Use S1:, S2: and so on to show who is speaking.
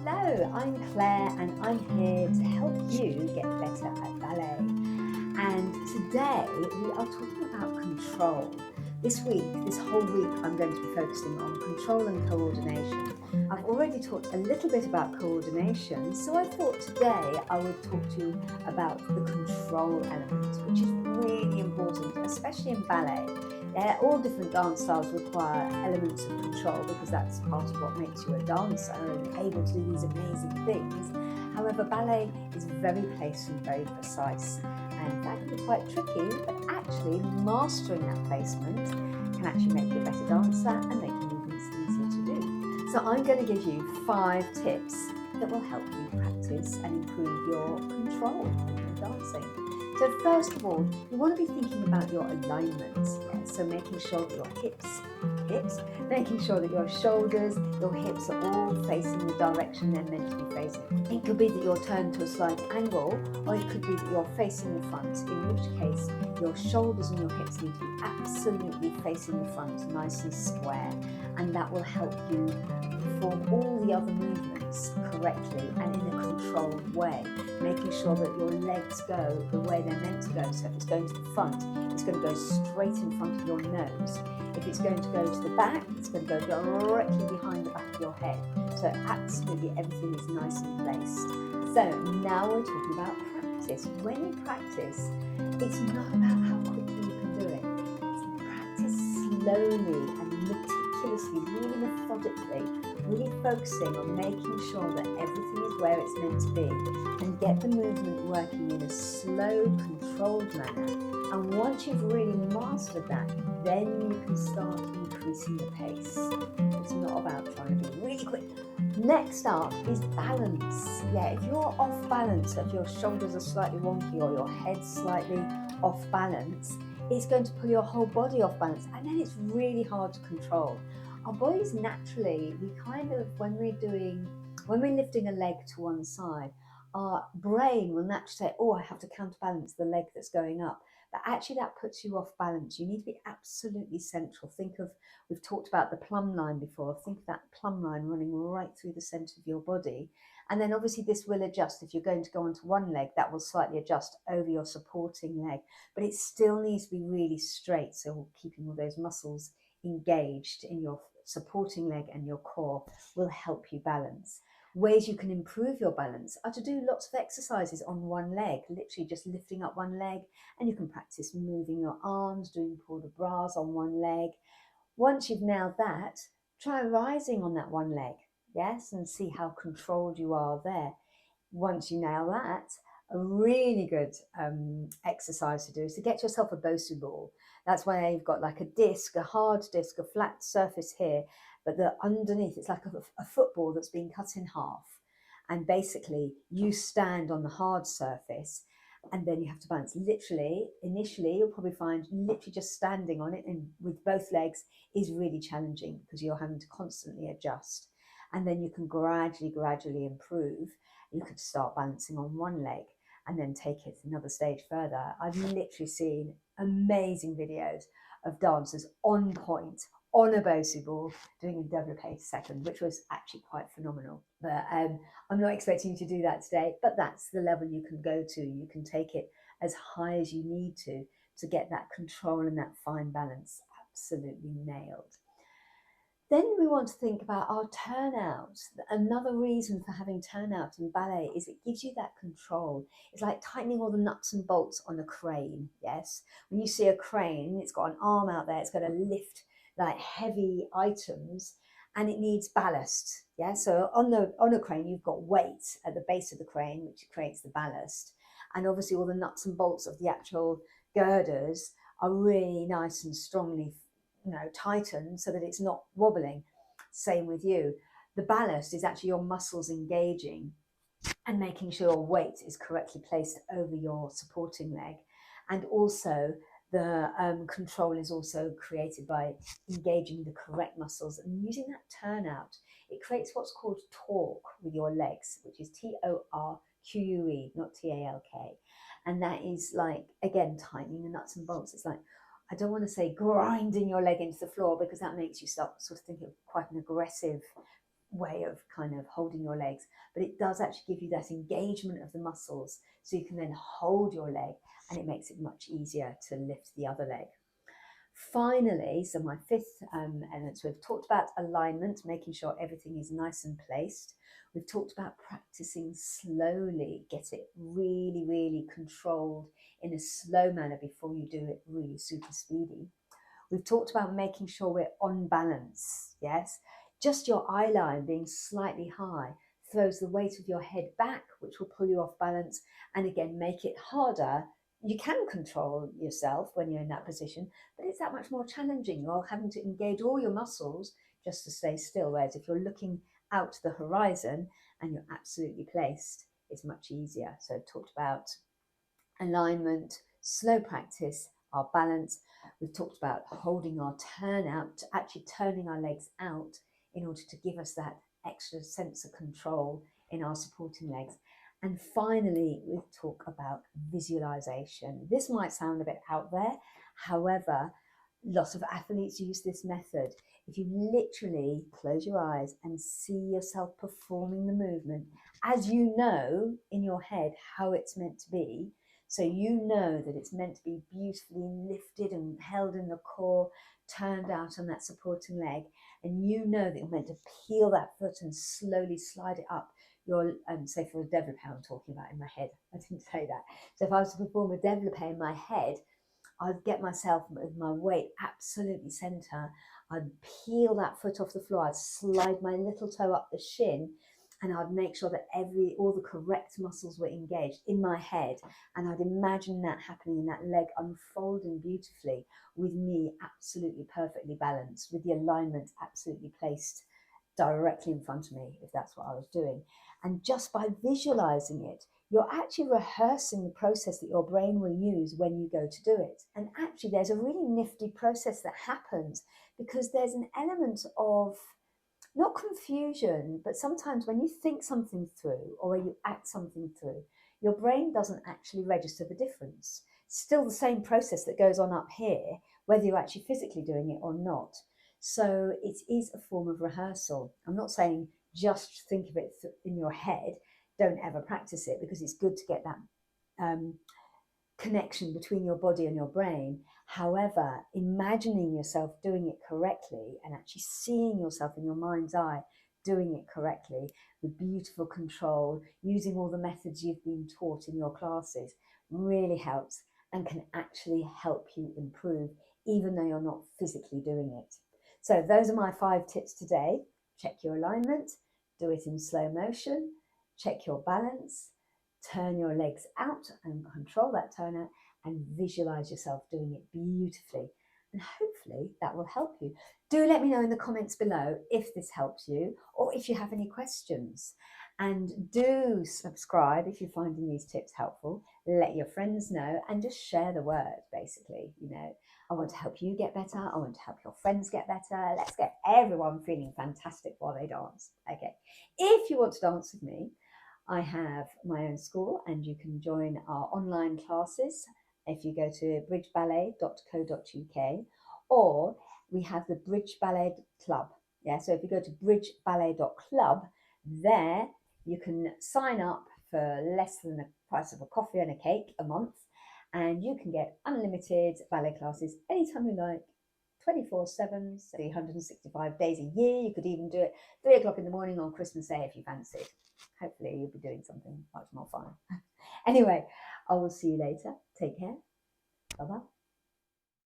S1: Hello, I'm Claire and I'm here to help you get better at ballet. And today we are talking about control. This whole week, I'm going to be focusing on control and coordination. I've already talked a little bit about coordination, so I thought today I would talk to you about the control element, which is really important, especially in ballet. Yeah, all different dance styles require elements of control because that's part of what makes you a dancer and able to do these amazing things. However, ballet is very placed and very precise, and that can be quite tricky, but actually mastering that placement can actually make you a better dancer and make movements easier to do. So I'm going to give you 5 tips that will help you practice and improve your control when you're dancing. So first of all, you want to be thinking about your alignments. Yeah? So making sure that your hips, making sure that your shoulders, your hips are all facing the direction they're meant to be facing. It could be that you're turned to a slight angle, or it could be that you're facing the front, in which case your shoulders and your hips need to be absolutely facing the front, nice and square, and that will help you perform all the other movements correctly and in a controlled way, making sure that your legs go the way they're meant to go. So if it's going to the front, it's going to go straight in front of your nose. If it's going to go to the back, it's going to go directly behind the back of your head. So absolutely everything is nice and placed. So now we're talking about practice. When you practice, it's not about how quickly you can do it. It's practice slowly and meticulously, really methodically, really focusing on making sure that everything is where it's meant to be and get the movement working in a slow, controlled manner. And once you've really mastered that, then you can start increasing the pace. It's not about trying to be really quick. Next up is balance. Yeah, if you're off balance, if your shoulders are slightly wonky or your head's slightly off balance, it's going to pull your whole body off balance, and then it's really hard to control. Our bodies naturally, when we're lifting a leg to one side, our brain will naturally say, oh, I have to counterbalance the leg that's going up. But actually that puts you off balance. You need to be absolutely central. We've talked about the plumb line before. Think of that plumb line running right through the center of your body. And then obviously this will adjust. If you're going to go onto one leg, that will slightly adjust over your supporting leg. But it still needs to be really straight. So keeping all those muscles engaged in your supporting leg and your core will help you balance. Ways you can improve your balance are to do lots of exercises on one leg, literally just lifting up one leg, and you can practice moving your arms, doing port de bras on one leg. Once you've nailed that, try rising on that one leg, yes, and see how controlled you are there. Once you nail that, a really good exercise to do is to get yourself a Bosu ball. That's why you've got like a disc, a hard disc, a flat surface here, but underneath it's like a football that's been cut in half. And basically you stand on the hard surface and then you have to balance. Literally, initially, you'll probably find literally just standing on it and with both legs is really challenging because you're having to constantly adjust. And then you can gradually improve. You could start balancing on one leg and then take it another stage further. I've literally seen amazing videos of dancers on point, on a Bosu ball, doing a développé second, which was actually quite phenomenal. But I'm not expecting you to do that today, but that's the level you can go to. You can take it as high as you need to get that control and that fine balance absolutely nailed. Then we want to think about our turnout. Another reason for having turnout in ballet is it gives you that control. It's like tightening all the nuts and bolts on a crane, yes? When you see a crane, it's got an arm out there, it's going to lift like heavy items and it needs ballast, yeah? So on a crane, you've got weight at the base of the crane, which creates the ballast. And obviously all the nuts and bolts of the actual girders are really nice and strongly tightened so that it's not wobbling. Same with you. The ballast is actually your muscles engaging and making sure your weight is correctly placed over your supporting leg. And also the control is also created by engaging the correct muscles and using that turnout. It creates what's called torque with your legs, which is Torque, not Talk. And that is like, again, tightening the nuts and bolts. It's like, I don't want to say grinding your leg into the floor because that makes you start sort of thinking of quite an aggressive way of kind of holding your legs, but it does actually give you that engagement of the muscles, so you can then hold your leg, and it makes it much easier to lift the other leg. Finally, so my fifth element, so we've talked about alignment, making sure everything is nice and placed. We've talked about practicing slowly, get it really, really controlled in a slow manner before you do it really super speedy. We've talked about making sure we're on balance, yes? Just your eye line being slightly high throws the weight of your head back, which will pull you off balance, and again, make it harder. You can control yourself when you're in that position, but it's that much more challenging. You're having to engage all your muscles just to stay still, whereas if you're looking out to the horizon and you're absolutely placed, it's much easier. So I've talked about alignment, slow practice, our balance. We've talked about holding our turn out, actually turning our legs out in order to give us that extra sense of control in our supporting legs. And finally, we talk about visualization. This might sound a bit out there. However, lots of athletes use this method. If you literally close your eyes and see yourself performing the movement as you know in your head how it's meant to be, so you know that it's meant to be beautifully lifted and held in the core, turned out on that supporting leg, and you know that you're meant to peel that foot and slowly slide it up. Your, say for a développé I'm talking about in my head, I didn't say that. So if I was to perform a développé in my head, I'd get myself with my weight absolutely center. I'd peel that foot off the floor. I'd slide my little toe up the shin, and I'd make sure that all the correct muscles were engaged in my head. And I'd imagine that happening and that leg unfolding beautifully with me absolutely perfectly balanced, with the alignment absolutely placed directly in front of me, if that's what I was doing. And just by visualizing it, you're actually rehearsing the process that your brain will use when you go to do it. And actually, there's a really nifty process that happens because there's an element of not confusion, but sometimes when you think something through or when you act something through, your brain doesn't actually register the difference. Still the same process that goes on up here, whether you're actually physically doing it or not. So it is a form of rehearsal. I'm not saying just think of it in your head. Don't ever practice it, because it's good to get that connection between your body and your brain. However, imagining yourself doing it correctly and actually seeing yourself in your mind's eye doing it correctly with beautiful control, using all the methods you've been taught in your classes, really helps and can actually help you improve, even though you're not physically doing it. So those are my 5 tips today. Check your alignment, do it in slow motion, check your balance, turn your legs out and control that turn out, and visualize yourself doing it beautifully. And hopefully that will help you. Do let me know in the comments below if this helps you or if you have any questions. And do subscribe if you're finding these tips helpful. Let your friends know and just share the word, basically. You know, I want to help you get better. I want to help your friends get better. Let's get everyone feeling fantastic while they dance. Okay. If you want to dance with me, I have my own school, and you can join our online classes if you go to bridgeballet.co.uk, or we have the Bridge Ballet Club. Yeah, so if you go to bridgeballet.club, there you can sign up for less than the price of a coffee and a cake a month, and you can get unlimited ballet classes anytime you like, 24/7, 365 days a year. You could even do it 3 o'clock in the morning on Christmas Day if you fancied. Hopefully you'll be doing something much more fun. Anyway, I will see you later. Take care. Bye-bye.